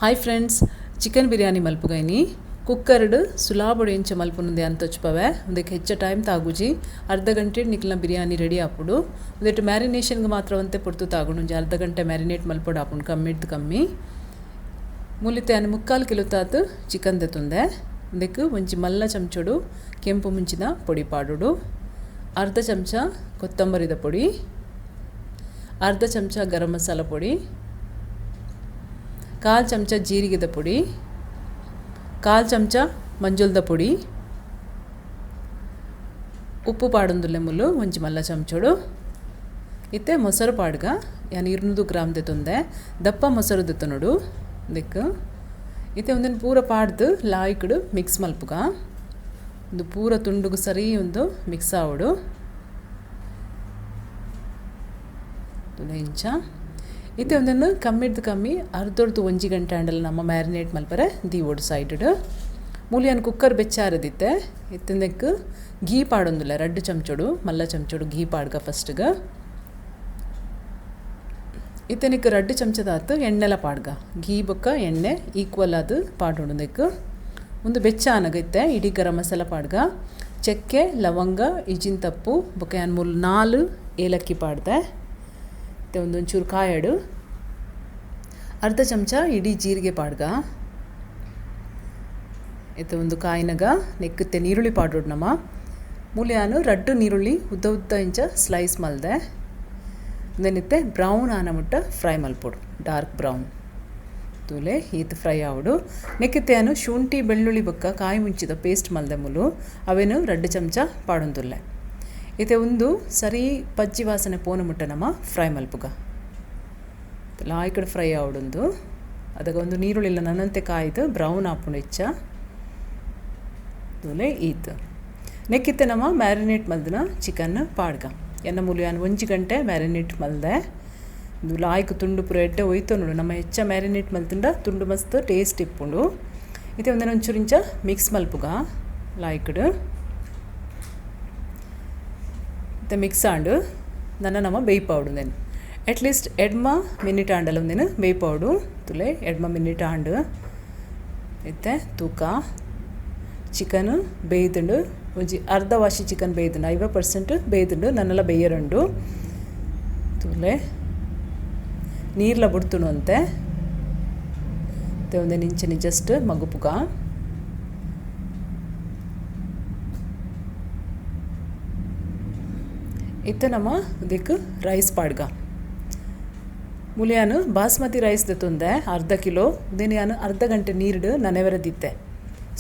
Hi friends, chicken biryani ಮಲ್ಪುಗೈನಿ ಕುಕ್ಕರ್ಡ್ ಸುಲಾಬಡು ಎಂಚ ಮಲ್ಪುನುಂದೆ ಅಂತ వచ్చుಪವೆ ಒಂದಕ್ಕೆ ಹೆಚ್ಚ ಟೈಮ್ ತಾಗುಜಿ ಅರ್ಧ ಗಂಟೆ ನಿಕ್ಲ ಬಿರಿಯಾನಿ ರೆಡಿ ಆಪುಡು ಒಂದೆಟ್ಟು ಮ್ಯಾರಿನೇಷನ್ಗೆ ಮಾತ್ರ ಒಂತೆ ಪುರ್ತು ತಾಗುಣುಂಜಿ ಅರ್ಧ ಗಂಟೆ ಮ್ಯಾರಿನೇಟ್ ಮಲ್ಪೊಡು ಆಪುಂಡು ಕಮ್ಮಿಡ್ದು ಕಮ್ಮಿ ಮೂಲಿತೆ ಅನ್ನು 3/4 ಕಿಲೋ ತಾತು ಚಿಕನ್ ದೆತುಂದೆ ಒಂದಕ್ಕೆ ಒಂಜಿ ಮಲ್ಲ ಚಮಚಡು ಕೆಂಪು ಮುಂಚಿನ ಪೊಡಿ ಪಾಡುಡು ಅರ್ಧ ಚಮಚ ಕೊತ್ತಂಬರಿದ ಪೊಡಿ ಅರ್ಧ ಚಮಚ ಗರಂ ಮಸಾಲ ಪೊಡಿ 1/4 ಚಮಚ ಜೀರಿಗೆದ ಪುಡಿ 1/4 ಚಮಚ ಮಂಜುಳದ ಪುಡಿ ಉಪ್ಪು ಪಾಡೊಂದುಲ್ಲೆ ಮುಲ್ಲು ಒಂಜಿ ಮಲ್ಲ ಚಮಚೋಡು ಇತ್ತೆ ಮೊಸರು ಪಾಡ್ಗ ಯಾನ್ 200 ಗ್ರಾಮ್ ದೆತೊಂದೆ ದಪ್ಪ ಮೊಸರು ದೆತೊನೊಡು ದಿಕ್ಕು ಇತ್ತೆ ಒಂದನ್ನು ಪೂರ ಪಾಡ್ದು ಲಾಯ್ಕಡು ಮಿಕ್ಸ್ ಮಲ್ಪುಗ ಒಂದು ಪೂರ ತುಂಡುಗು ಸರಿ ಒಂದು ಮಿಕ್ಸ್ ಆವಡು ಇಂಚ ಇತ್ತೆ ಒಂದನ್ನು ಕಮ್ಮಿಡ್ದು ಕಮ್ಮಿ ಅರ್ಧೊರ್ದು ಒಂಜಿ ಗಂಟೆ ಅಂಡಲ್ಲ ನಮ್ಮ ಮ್ಯಾರಿನೇಟ್ ಮಲ್ಪರೆ ದೀವೋಡು ಸೈಡ್ ಮೂಲಿಯನ್ ಕುಕ್ಕರ್ ಬೆಚ್ಚಾರದಿತ್ತೆ ಇತ್ತಂದಕ್ಕೆ ಗೀ ಪಾಡೊಂದುಲ್ಲ 2 ಚಮಚೋಡು ಮಲ್ಲ ಚಮಚೋಡು ಗೀ ಪಾಡ್ಗ ಫಸ್ಟ್ಗ ಇತ್ತನಿಕ್ಕೆ 2 ಚಮಚದಾತು ಎಣ್ಣೆಲ ಪಾಡ್ಗ ಗೀ ಬೊಕ್ಕ ಎಣ್ಣೆ ಈಕ್ವಲ್ ಅದು ಪಾಡೊಂದಕ್ಕೆ ಒಂದು ಬೆಚ್ಚ ಅನಗೈತೆ ಇಡೀ ಗರಂ ಮಸಾಲ ಪಾಡ್ಗ ಚಕ್ಕೆ ಲವಂಗ ಇಜಿನ್ ತಪ್ಪು ಬೊಕ್ಕ ಯಾನ್ 4 ಏಲಕ್ಕಿ ಪಾಡ್ದೆ ಒಂದೊಂಚೂರು ಕಾಯಡು ಅರ್ಧ ಚಮಚ ಇಡೀ ಜೀರಿಗೆ ಪಾಡ್ಗ ಇತ್ತೆ ಒಂದು ಕಾಯಿನಗ ನೆಕ್ಕತ್ತೆ ನೀರುಳ್ಳಿ ಪಾಡೋಡು ನಮ್ಮ ಮೂಲೆಯಾನು 2 ನೀರುಳ್ಳಿ ಉದ್ದ ಉದ್ದ ಇಂಚ ಸ್ಲೈಸ್ ಮಲ್ದೆ ನೆನಿತ್ತೆ ಬ್ರೌನ್ ಆನ ಮುಟ್ಟ ಫ್ರೈ ಮಲ್ಪೊಡು ಡಾರ್ಕ್ ಬ್ರೌನ್ ತೂಲೆ ಈತ ಫ್ರೈ ಆವಡು ನೆಕ್ಕಿತ್ತೆಯಾನು ಶುಂಠಿ ಬೆಳ್ಳುಳ್ಳಿ ಬೊಕ್ಕ ಕಾಯಿ ಮುಂಚಿದ ಪೇಸ್ಟ್ ಮಲ್ದೆ ಮುಲು ಅವೇನು 2 ಚಮಚ ಪಾಡೊಂದುಲ್ಲೆ ಇತ್ತೆ ಒಂದು ಸರಿ ಪಜ್ಜಿ ವಾಸನೆ ಪೋನ ಮುಟ್ಟ ನಮ್ಮ ಫ್ರೈ ಮಲ್ಪುಗ ಲಾಯ್ಕಡೆ ಫ್ರೈ ಆವಡೊಂದು ಅದಾಗ ಒಂದು ನೀರುಳ್ಳಿಲ್ಲ ನನ್ನಂತೆ ಕಾಯ್ದು ಬ್ರೌನ್ ಆಪುಂಡು ಹೆಚ್ಚ ತೂಲೆ ಈತ್ ನೆಕ್ಕಿತ್ತೆ ನಮ್ಮ ಮ್ಯಾರಿನೇಟ್ ಮಲ್ದಿನ ಚಿಕನ್ ಪಾಡ್ಗ ಎನ್ನ ಮೂಲಿಯಾನ್ 1 ಗಂಟೆ ಮ್ಯಾರಿನೇಟ್ ಮಲ್ದೆ ಒಂದು ಲಾಯ್ಕ್ ತುಂಡು ಪೂರ ಎಡ್ಡೆ ಒಯ್ತು ನೋಡು ನಮ್ಮ ಹೆಚ್ಚ ಮ್ಯಾರಿನೇಟ್ ಮಲ್ತಿಂಡ ತುಂಡು ಮಸ್ತ್ ಟೇಸ್ಟ್ ಇಪ್ಪುಂಡು ಇತ್ತೆ ಒಂದೊಂಚೂರು ಇಂಚ ಮಿಕ್ಸ್ ಮಲ್ಪುಗ ಲಾಯ್ಕಡು ಮತ್ತು ಮಿಕ್ಸ್ ಆಂಡು ನನ್ನ ನಮ್ಮ ಬೇಯ್ಪಾವಡು ನೆನು ಅಟ್ಲೀಸ್ಟ್ 2 ಮಿನಿಟ್ ಆಂಡಲ್ಲ ಒಂದೇನು ಬೇಯ್ಪಾವಡು ತುಲೆ 2 ಮಿನಿಟ್ ಆಂಡು ಇತ್ತೆ ತೂಕ ಚಿಕನ್ ಬೇಯ್ದುಂಡು ಒಂಜಿ ಅರ್ಧ ವಾಶಿ ಚಿಕನ್ ಬೇಯ್ದುಂಡು 50% ಬೇಯ್ದುಂಡು ನನ್ನೆಲ್ಲ ಬೇಯರುಂಡು ತುಲೆ ನೀರ್ಲ ಬುಡ್ತುಣು ಅಂತೆ ಒಂದೇನು ಇಂಚನಿ ಜಸ್ಟ್ ಮಗುಪುಗ ಇತ್ತೆ ನಮ್ಮ ಇದಕ್ಕೆ ರೈಸ್ ಪಾಡ್ಗ ಮುಲಿಯಾನು ಬಾಸ್ಮತಿ ರೈಸ್ ದೆತೊಂದೆ ಅರ್ಧ ಕಿಲೋ ದಿನ ಅರ್ಧ ಗಂಟೆ ನೀರು ನನೆವರದಿತ್ತೆ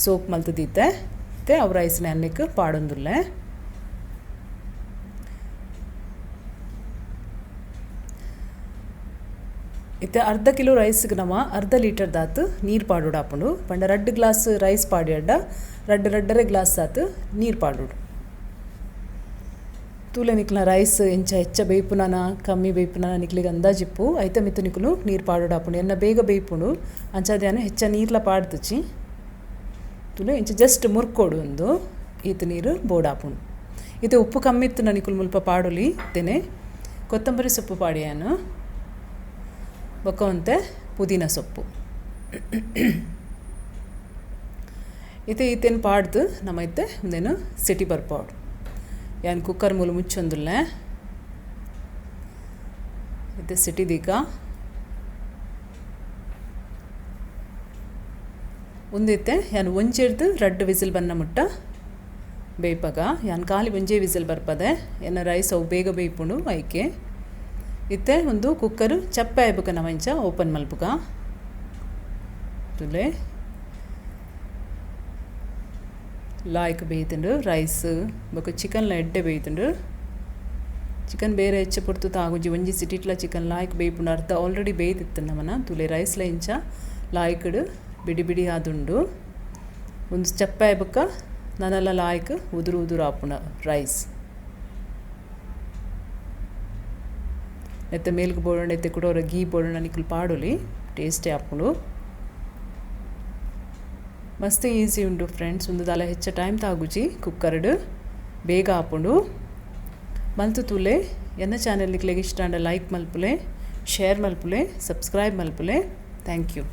ಸೋಕ್ ಮಲ್ತದಿತ್ತೆ ಇತ್ತೆ ಅವು ರೈಸ್ನ ಅನ್ನಕ್ಕೆ ಪಾಡೊಂದುಲ್ಲೆ ಇತ್ತೆ ಅರ್ಧ ಕಿಲೋ ರೈಸ್ಗೆ ನಮ್ಮ ಅರ್ಧ ಲೀಟರ್ ದಾತು ನೀರು ಪಾಡೋಡು ಹಾಕೊಂಡು ಪಂಡ 2 ಗ್ಲಾಸ್ ರೈಸ್ ಪಾಡಿ ಅಡ್ಡ 2 ಗ್ಲಾಸ್ ಆತು ನೀರು ಪಾಡೋಡು ತೂಲೆ ನಿಕ್ಲ ರೈಸ್ ಎಂಚ ಹೆಚ್ಚ ಬೇಯ್ಪುನಾನ ಕಮ್ಮಿ ಬೇಯ್ಪುನಾನ ನಿಕ್ಲಿಗೆ ಅಂದಾಜಿಪ್ಪು ಐತ ಮಿತ್ತು ನಿಕ್ಲು ನೀರು ಪಾಡೋಡು ಹಾಪುಂಡು ಎನ್ನ ಬೇಗ ಬೇಯ್ಪುಂಡು ಅಂಚಾದ್ಯಾನು ಹೆಚ್ಚ ನೀರ್ಲ ಪಾಡ್ತುಚ್ಚಿ ತೂಲೆ ಎಂಚ ಜಸ್ಟ್ ಮುರ್ಕೋಡು ಒಂದು ಈತ ನೀರು ಬೋರ್ಡ್ ಹಾಪುಂಡು ಇದು ಉಪ್ಪು ಕಮ್ಮಿ ಇತ್ತು ನಿಕ್ಲು ಮುಲ್ಪ ಪಾಡೋಲಿ ಇತ್ತೇನೆ ಕೊತ್ತಂಬರಿ ಸೊಪ್ಪು ಪಾಡಿಯಾನು ಬೊಕ್ಕವಂತೆ ಪುದೀನ ಸೊಪ್ಪು ಈತೇನು ಪಾಡ್ದು ನಮ್ಮ ಇತ್ತೆ ಒಂದೇನು ಸಿಟಿ ಬರ್ಪಾಡು ಯಾನ್ ಕುಕ್ಕರ್ ಮೂಲ ಮುಚ್ಚೊಂದುಲ್ಲೆ ಇತ್ತೆ ಸಿಟಿ ದೀಕ ಒಂದಿತ್ತೆ ಯಾನ್ ಒಂಜೆರ್ದು 2 ವಿಸಿಲ್ ಬನ್ನ ಮುಟ್ಟ ಬೇಯ್ಪಗ ಯಾನ್ ಖಾಲಿ ಒಂಜೇ ವಿಸಿಲ್ ಬರ್ಪದೆ ಎನ್ನ ರೈಸ್ ಅವು ಬೇಗ ಬೇಯ್ಪುಂಡು ಐಕೆ ಇತ್ತೆ ಒಂದು ಕುಕ್ಕರು ಚಪ್ಪೆ ಆಯ್ಬುಕ ನವಂಚ ಓಪನ್ ಮಲ್ಪುಗ ತುಲೆ ಲಾಯ್ಕ್ ಬೇಯ್ತುಂಡು ರೈಸ್ ಬೊಕ ಚಿಕನ್ಲ ಎಡ್ಡೆ ಬೇಯ್ತುಂಡು ಚಿಕನ್ ಬೇರೆ ಹೆಚ್ಚು ಪುರ್ತು ತಾಗುಜಿ ಒಂಜಿ ಸಿಟಿಟ್ಲ ಚಿಕನ್ ಲಾಯ್ಕ್ ಬೇಯ್ಪುಂಡು ಅರ್ಧ ಆಲ್ರೆಡಿ ಬೇಯ್ದಿತ್ತು ನಮ್ಮನ ತುಲೆ ರೈಸ್ಲ ಇಂಚ ಲಾಯ್ಕಡು ಬಿಡಿ ಬಿಡಿ ಆದುಂಡು ಒಂದು ಚಪ್ಪೆ ಆಯ್ಬುಕ ನನ್ನೆಲ್ಲ ಲಾಯ್ಕ್ ಉದುರು ಆಪುಂಡ ರೈಸ್ ಎತ್ತೆ ಮೇಲ್ಗೆ ಬೋಡೋಣ ಎತ್ತೆ ಕುಡೋರ ಗೀ ಬೋಡೋಣ ನಿಕ್ಲು ಪಾಡೋಲಿ ಟೇಸ್ಟೇ ಆಪುಂಡು ಮಸ್ತ್ ಈಸಿ ಉಂಡು ಫ್ರೆಂಡ್ಸ್ ಒಂದು ದಾಲ ಹೆಚ್ಚ ಟೈಮ್ ತಾಗುಜಿ ಕುಕ್ಕರ್ಡ್ ಬೇಗ ಆಪುಂಡು ಮಲ್ತು ತೂಲೆ ಎನ್ನ ಚಾನೆಲ್ ನಿಕ್ಲೆಗೆ ಇಷ್ಟ ಅಂಡ ಲೈಕ್ ಮಲ್ಪುಲೆ ಶೇರ್ ಮಲ್ಪುಲೆ ಸಬ್ಸ್ಕ್ರೈಬ್ ಮಲ್ಪುಲೆ ಥ್ಯಾಂಕ್ ಯು.